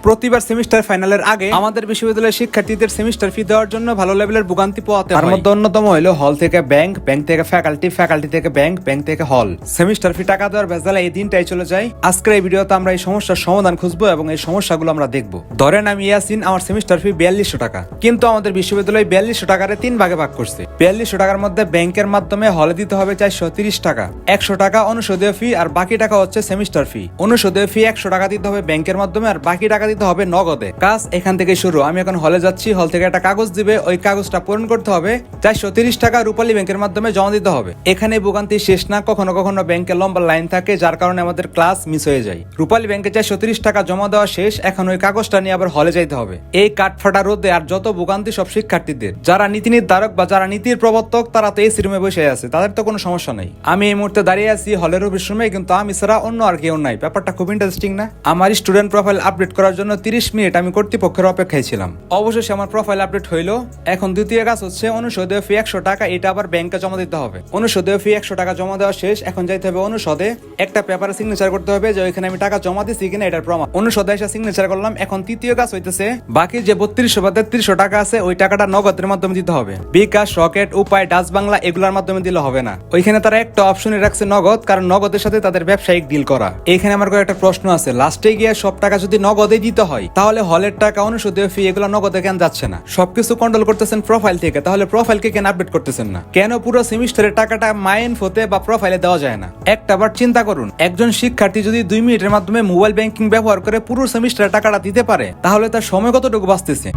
প্রতিবার সেমিস্টার ফাইনালের আগে আমাদের বিশ্ববিদ্যালয়ের শিক্ষার্থীদের সেমিস্টার ফি দেওয়ার জন্য ভালো লেভেলের ভোগান্তি পোহাতে হয়। তার মধ্যে অন্যতম হলো হল থেকে ব্যাংক, ব্যাংক থেকে ফ্যাকাল্টি, ফ্যাকাল্টি থেকে ব্যাংক, ব্যাংক থেকে হল। সেমিস্টার ফি টাকা দেওয়ার বেজালে এই দিনটাই চলে যায়। আজকের এই ভিডিওতে আমরা এই সমস্যার সমাধান খুঁজবো এবং এই সমস্যাগুলো আমরা দেখবো। ধরেন আমি ইয়াসিন, আমার সেমিস্টার ফি 4200 টাকা, কিন্তু আমাদের বিশ্ববিদ্যালয় 4200 টাকারে 3 ভাগে ভাগ করছে। 4200 টাকার মধ্যে ব্যাংকের মাধ্যমে হলে দিতে হবে 430 টাকা, 100 টাকা অনুষদীয় ফি, আর বাকি টাকা হচ্ছে সেমিস্টার ফি। অনুষদীয় ফি 100 টাকা দিতে হবে ব্যাংকের মাধ্যমে, আর বাকি টাকা দিতে হবে নগদে। কাজ এখান থেকে শুরু। আমি এখন হলে যাচ্ছি, হল থেকে একটা কাগজ দিবে, ওই কাগজটা পূরণ করতে হবে, 430 টাকা রূপালী ব্যাংকের মাধ্যমে জমা দিতে হবে। এখানে ভোগান্তি শেষ না, কখনো কখনো ব্যাংকে লম্বা লাইন থাকে, যার কারণে আমাদের ক্লাস মিস হয়ে যায়। রূপালী ব্যাংকে 430 টাকা জমা দেওয়া শেষ, এখন ওই কাগজটা নিয়ে আবার হলে যাইতে হবে। এই কাঠফাটা রোদে আর যত ভোগান্তি সব শিক্ষার্থীদের। যারা নীতি নির্ধারক বা যারা নীতির প্রবর্তক তারা তো এসি রুমে বসে আছে, তাদের তো কোনো সমস্যা নাই। আমি এই মুহূর্তে দাঁড়িয়ে আছি হলের অফিস রুমে, কিন্তু আমি ছাড়া অন্য আর কেউ নাই। ব্যাপারটা খুব ইন্টারেস্টিং না? আমার স্টুডেন্ট প্রোফাইল আপডেট করার জন্য 30 মিনিট আমি কর্তৃপক্ষের অপেক্ষায় ছিলাম। অবশেষে আমার প্রোফাইল আপডেট হইলো। এখন দ্বিতীয় কাজ হচ্ছে অনুষদীয় ফি 100 টাকা, এটা আবার ব্যাংকে জমা দিতে হবে। অনুষদীয় ফি 100 টাকা জমা দেওয়া শেষ, এখন যাইতে হবে অনুষদে, একটা পেপারে সিগনেচার করতে হবে যে ওইখানে আমি টাকা জমা দিছি কিনা এটার প্রমাণ। অনুষদে এসে সিগনেচার করলাম। এখন তৃতীয় কাজ হইতেছে বাকি যে 3200 বা 3300 টাকা আছে ওই টাকাটা নগদের মাধ্যমে দিতে হবে। বিকাশ, রকেট, উপায়, ডাচ বাংলা এগুলোর মাধ্যমে দিলে হবে না। ওইখানে তারা একটা অপশনে রাখছে নগদ, কারণ নগদের সাথে তাদের ব্যবসায়িক ডিল করা। এইখানে আমার একটা প্রশ্ন আছে, লাস্টে গিয়ে সব টাকা যদি নগদে দিতে হয় তাহলে হলের টাকা, অনুষদীয় ফি এগুলো নগদে কেন যাচ্ছে না? সবকিছু কন্ট্রোল করতেছেন প্রোফাইল থেকে, তাহলে প্রোফাইলকে কেন আপডেট করতেছেন না? কেন পুরো সেমিস্টারের টাকাটা মাইনফোতে বা প্রোফাইলে দেওয়া যায় না? একটাবার চিন্তা করুন, একজন শিক্ষার্থী যদি 2 মিনিটের মাধ্যমে মোবাইল ব্যাংকিং ব্যবহার করে পুরো সেমিস্টারের টাকাটা দিতে পারে তাহলে তার সময় কতটুকু বাঁচতেছে।